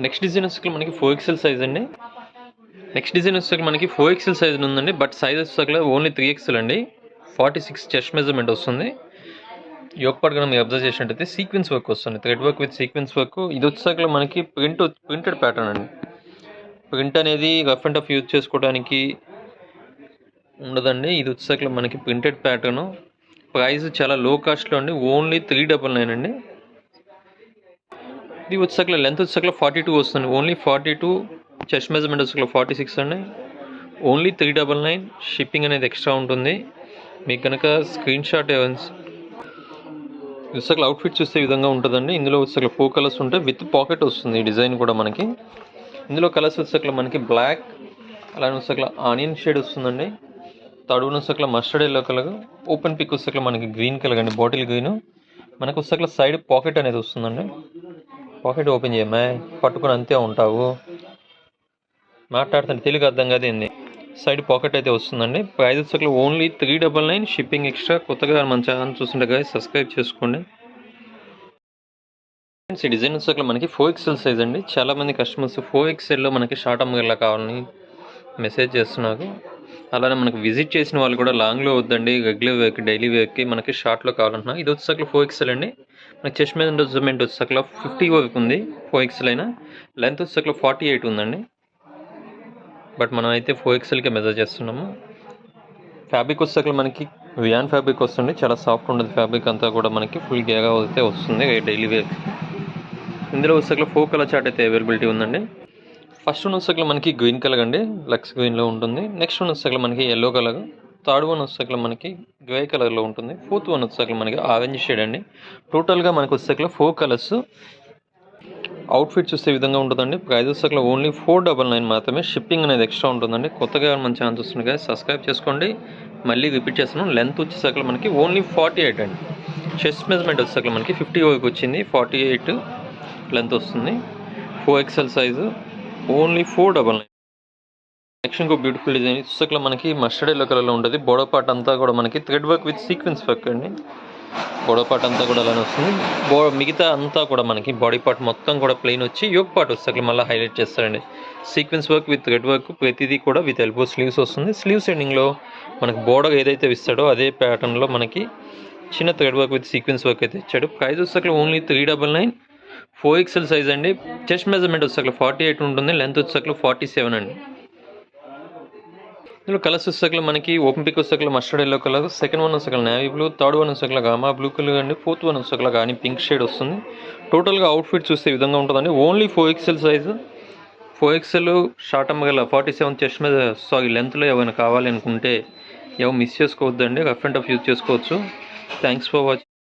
Next design వచ్చేసరికి మనకి 4XL size అండి. నెక్స్ట్ డిజైన్ వచ్చేసరికి మనకి 4XL సైజ్ ఉందండి. బట్ సైజ్ వచ్చేసరికి ఓన్లీ 3XL అండి. 46 చెస్ట్ మెజర్మెంట్ వస్తుంది. యోక్ పార్ట్ కనుక మీరు అబ్జర్వ్ చేసినట్టయితే సీక్వెన్స్ వర్క్ వస్తుంది. Thread work with sequence work. ఇది వచ్చేసరికి మనకి ప్రింటెడ్ ప్యాటర్న్ అండి. ప్రింట్ అనేది రఫ్ అండ్ టఫ్ యూజ్ చేసుకోవడానికి ఉండదండి. ఇది వచ్చేసరికి మనకి ప్రింటెడ్ ప్యాటర్న్. ప్రైస్ చాలా లో కాస్ట్లో అండి. ఓన్లీ 399 అండి. ఇది వచ్చేసరికి లెంత్ వచ్చేసరికి 42 వస్తుంది. ఓన్లీ 42. చెస్ట్ మెజర్మెంట్ వచ్చేసరికి 46 అండి. ఓన్లీ 399. షిప్పింగ్ అనేది ఎక్స్ట్రా ఉంటుంది. మీకు కనుక స్క్రీన్ షాట్ వచ్చేసరికి అవుట్ఫిట్ చూస్తే ఈ విధంగా ఉంటుందండి. ఇందులో వచ్చేసరికి 4 కలర్స్ ఉంటాయి. విత్ పాకెట్ వస్తుంది ఈ డిజైన్ కూడా మనకి. ఇందులో కలర్స్ వచ్చేసరికి మనకి బ్లాక్, అలానే వచ్చేసరికి ఆనియన్ షేడ్ వస్తుందండి. థర్డ్ వన్ వచ్చేసరికి mustard yellow colour. Open pick వచ్చేసరికి మనకి గ్రీన్ కలర్ అండి, బాటిల్ గ్రీన్. మనకు వచ్చేసరికి సైడ్ పాకెట్ అనేది వస్తుందండి. పాకెట్ ఓపెన్ చేయమా, పట్టుకుని అంతే ఉంటావు, మాట్లాడుతుంటే తెలుగు అర్థం కాదు ఏంది. సైడ్ పాకెట్ అయితే వస్తుందండి. ప్రైస్ వచ్చేసరికి ఓన్లీ 399. Shipping extra. కొత్తగా మన ఛానల్ చూస్తుంటే కదా సబ్స్క్రైబ్ చేసుకోండి. ఈ డిజైన్ వచ్చేసరికి మనకి 4XL సైజ్ అండి. చాలామంది కస్టమర్స్ 4XLలో మనకి షార్ట్ అమ్మగల్లా కావాలని మెసేజ్ చేస్తున్నారు. అలానే మనకి విజిట్ చేసిన వాళ్ళు కూడా లాంగ్లో వద్దండి, రెగ్యులర్ వేర్కి డైలీ వేర్కి మనకి షార్ట్లో కావాలంటున్నారు. ఇది వచ్చేసరికి 4XL అండి. మనకి చెస్ట్ మెజర్మెంట్ వచ్చేసరికి 50 వరకు ఉంది 4XL అయినా. లెంత్ వచ్చేసరికి 48 ఉందండి. బట్ మనం అయితే 4XLకే మెజర్ చేస్తున్నాము. ఫ్యాబ్రిక్ వచ్చేసరికి మనకి వియాన్ ఫ్యాబ్రిక్ వస్తుంది. చాలా సాఫ్ట్ ఉంటుంది ఫ్యాబ్రిక్ అంతా కూడా. మనకి ఫుల్ గేగా అయితే వస్తుంది డైలీ వేర్. ఇందులో వచ్చేసరికి 4 కలర్ చార్ట్ అయితే అవైలబిలిటీ ఉందండి. ఫస్ట్ వన్ వచ్చేసరికి మనకి గ్రీన్ కలర్ అండి, లక్స్ గ్రీన్లో ఉంటుంది. నెక్స్ట్ వన్ వచ్చేసరికి మనకి ఎల్లో కలర్. థర్డ్ వన్ వచ్చేసరికి మనకి గ్రే కలర్లో ఉంటుంది. ఫోర్త్ వన్ వచ్చేసరికి మనకి ఆరెంజ్ షేడ్ అండి. టోటల్గా మనకి వచ్చేసరికి 4 కలర్స్. అవుట్ఫిట్ చూస్తే ఈ విధంగా ఉంటుందండి. ప్రైస్ వచ్చేసరికి ఓన్లీ 499 మాత్రమే. షిప్పింగ్ అనేది ఎక్స్ట్రా ఉంటుందండి. కొత్తగా మన ఛానల్ చూస్తుంది కదా సబ్స్క్రైబ్ చేసుకోండి. మళ్ళీ రిపీట్ చేస్తున్నాం. లెంత్ వచ్చేసరికి మనకి ఓన్లీ 48 అండి. చెస్ట్ మెజర్మెంట్ వచ్చేసరికి మనకి 50 వరకు వచ్చింది. 48 లెంత్ వస్తుంది. 4XL size. ఓన్లీ 499. నెక్స్ట్ ఇంకో బ్యూటిఫుల్ డిజైన్ వచ్చేసరికి మనకి మస్టర్డ్ ఎల్లో కలర్లో ఉంటుంది. బోడో పార్ట్ అంతా కూడా మనకి thread work with sequence work అండి. బోడో పార్ట్ అంతా కూడా అలానే వస్తుంది. మిగతా అంతా కూడా మనకి బాడీ పార్ట్ మొత్తం కూడా ప్లెయిన్ వచ్చి యోక్ పార్ట్ వచ్చేసరికి మళ్ళీ హైలైట్ చేస్తారండి. Sequence work with thread work ప్రతిదీ కూడా విత్ ఎల్బో స్లీవ్స్ వస్తుంది. స్లీవ్స్ ఎండింగ్లో మనకి బోర్డర్ ఏదైతే ఇస్తాడో అదే ప్యాటర్న్లో మనకి చిన్న thread work with sequence work అయితే ఇచ్చాడు. ప్రైస్ వచ్చేసరికి ఓన్లీ 399. 4XL సైజ్ అండి. చెస్ట్ మెజర్మెంట్ వచ్చేసరికి 48 ఉంటుంది. లెంత్ వచ్చేసరికి 47 అండి. ఇందులో కలర్స్ వచ్చేసరికి మనకి ఓపెన్ పిక్ వచ్చేసరికి mustard yellow colour. Second one వచ్చేసరికి నేవీ బ్లూ. థర్డ్ వన్ వచ్చేసరికి గామా బ్లూ కలర్ అండి. ఫోర్త్ వన్ వచ్చేసరికి కానీ పింక్ షేడ్ వస్తుంది. టోటల్గా అవుట్ఫిట్ చూస్తే ఈ విధంగా ఉంటుందండి. Only 4XL size. 4XL short అమ్మగల 47 చెస్ట్ మీద లెంత్లో ఏమైనా కావాలి అనుకుంటే ఎవరు మిస్ చేసుకోవద్దండి. రఫ్ అండ్ టఫ్ యూజ్ చేసుకోవచ్చు. Thanks for watching.